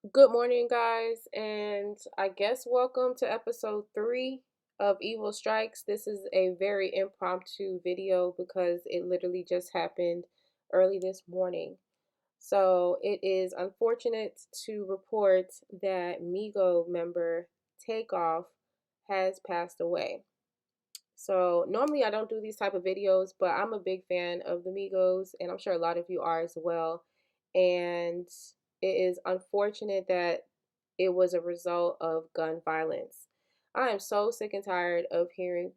Good morning, guys, and I guess welcome to episode 3 of Evil Strikes. This is a very impromptu video because it literally just happened early this morning. So it is unfortunate to report that Migo member Takeoff has passed away. So normally I don't do these type of videos, but I'm a big fan of the Migos, and I'm sure a lot of you are as well. And it is unfortunate that it was a result of gun violence. I am so sick and tired of hearing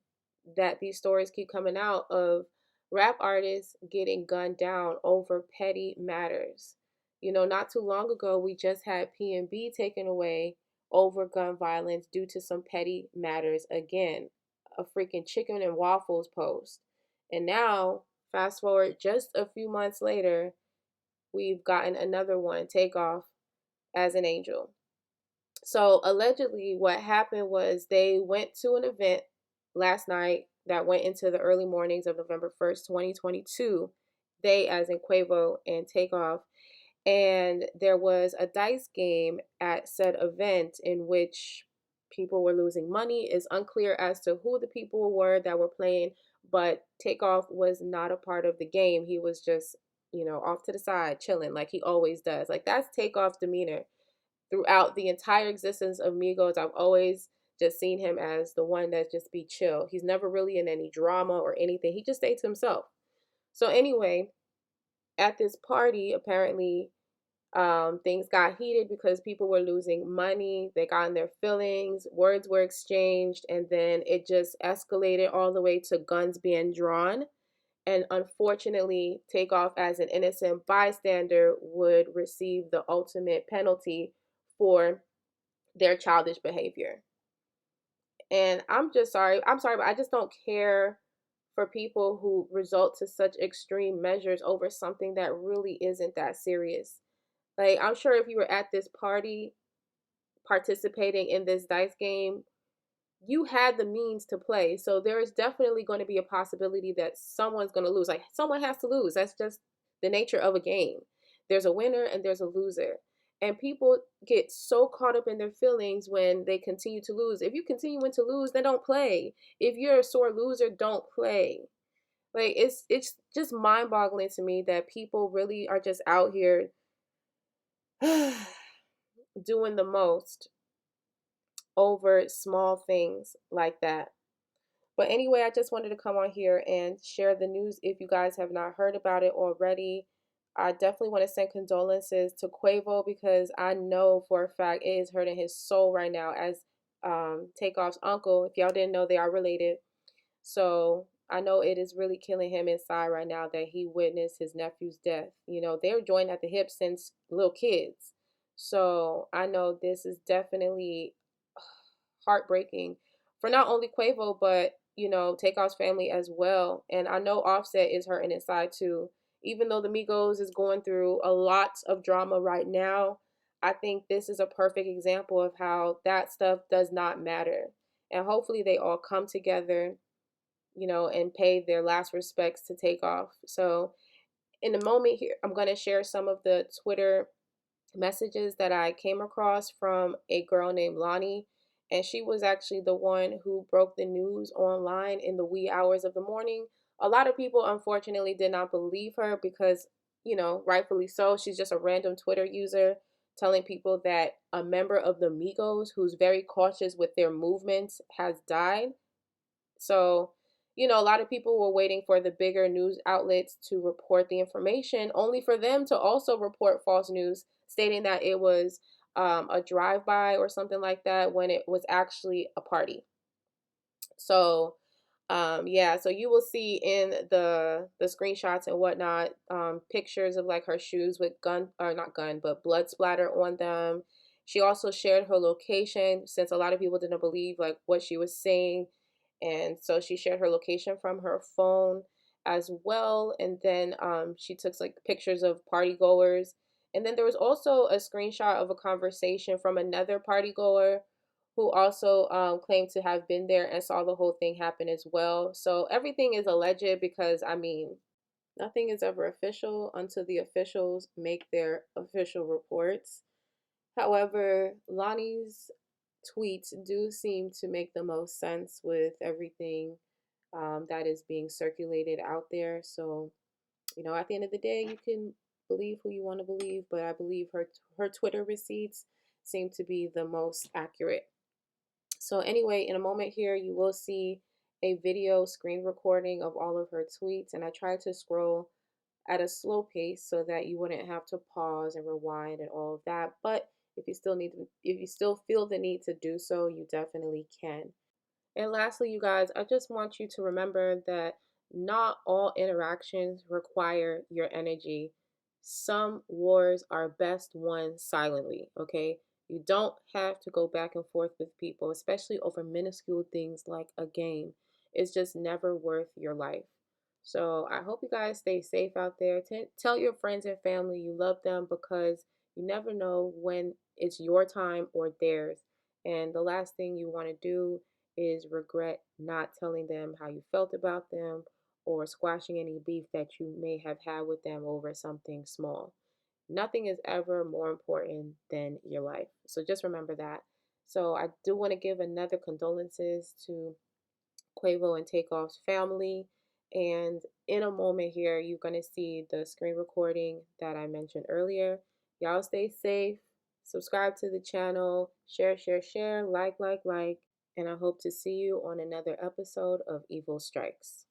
that these stories keep coming out of rap artists getting gunned down over petty matters. Not too long ago, we just had P&B taken away over gun violence due to some petty matters again, a freaking chicken and waffles post. And now, fast forward just a few months later, we've gotten another one, Takeoff, as an angel. So allegedly, what happened was they went to an event last night that went into the early mornings of November 1st, 2022. They, as in Quavo and Takeoff, and there was a dice game at said event in which people were losing money. It's unclear as to who the people were that were playing, but Takeoff was not a part of the game. He was just, off to the side, chilling like he always does. Like, that's Takeoff's demeanor throughout the entire existence of Migos. I've always just seen him as the one that just be chill. He's never really in any drama or anything. He just stays himself. So anyway, at this party, apparently things got heated because people were losing money. They got in their feelings. Words were exchanged, and then it just escalated all the way to guns being drawn. And unfortunately, Takeoff, as an innocent bystander, would receive the ultimate penalty for their childish behavior. And I'm just sorry. I'm sorry, but I just don't care for people who resort to such extreme measures over something that really isn't that serious. Like, I'm sure if you were at this party participating in this dice game, you had the means to play. So there is definitely going to be a possibility that someone's going to lose. Like, someone has to lose. That's just the nature of a game. There's a winner and there's a loser. And people get so caught up in their feelings when they continue to lose. If you continue to lose, then don't play. If you're a sore loser, don't play. Like, it's just mind-boggling to me that people really are just out here doing the most over small things like that. But anyway, I just wanted to come on here and share the news if you guys have not heard about it already. I definitely want to send condolences to Quavo because I know for a fact it is hurting his soul right now as Takeoff's uncle. If y'all didn't know, they are related. So I know it is really killing him inside right now that he witnessed his nephew's death. They were joined at the hip since little kids. So I know this is definitely heartbreaking for not only Quavo, but Takeoff's family as well. And I know Offset is hurting inside too. Even though the Migos is going through a lot of drama right now, I think this is a perfect example of how that stuff does not matter. And hopefully they all come together, and pay their last respects to Takeoff. So in a moment here, I'm going to share some of the Twitter messages that I came across from a girl named Lonnie. And she was actually the one who broke the news online in the wee hours of the morning. A lot of people, unfortunately, did not believe her because, rightfully so. She's just a random Twitter user telling people that a member of the Migos, who's very cautious with their movements, has died. So, a lot of people were waiting for the bigger news outlets to report the information, only for them to also report false news stating that it was a drive-by or something like that when it was actually a party. So, yeah, so you will see in the screenshots and whatnot, pictures of like her shoes with gun, or not gun, but blood splatter on them. She also shared her location since a lot of people didn't believe like what she was saying, and so she shared her location from her phone as well. And then she took like pictures of party goers, and then there was also a screenshot of a conversation from another party goer who also claimed to have been there and saw the whole thing happen as well. So everything is alleged because, I mean, nothing is ever official until the officials make their official reports. However, Lonnie's tweets do seem to make the most sense with everything that is being circulated out there. So, at the end of the day, you can believe who you want to believe, but I believe her Twitter receipts seem to be the most accurate. So anyway, in a moment here, you will see a video screen recording of all of her tweets, and I tried to scroll at a slow pace so that you wouldn't have to pause and rewind and all of that. But if you still feel the need to do so, you definitely can. And lastly, you guys, I just want you to remember that not all interactions require your energy. Some wars are best won silently, okay? You don't have to go back and forth with people, especially over minuscule things like a game. It's just never worth your life. So I hope you guys stay safe out there. Tell your friends and family you love them, because you never know when it's your time or theirs. And the last thing you want to do is regret not telling them how you felt about them or squashing any beef that you may have had with them over something small. Nothing is ever more important than your life. So just remember that. So I do want to give another condolences to Quavo and Takeoff's family. And in a moment here, you're going to see the screen recording that I mentioned earlier. Y'all stay safe. Subscribe to the channel. Share, share, share. Like. And I hope to see you on another episode of Evil Strikes.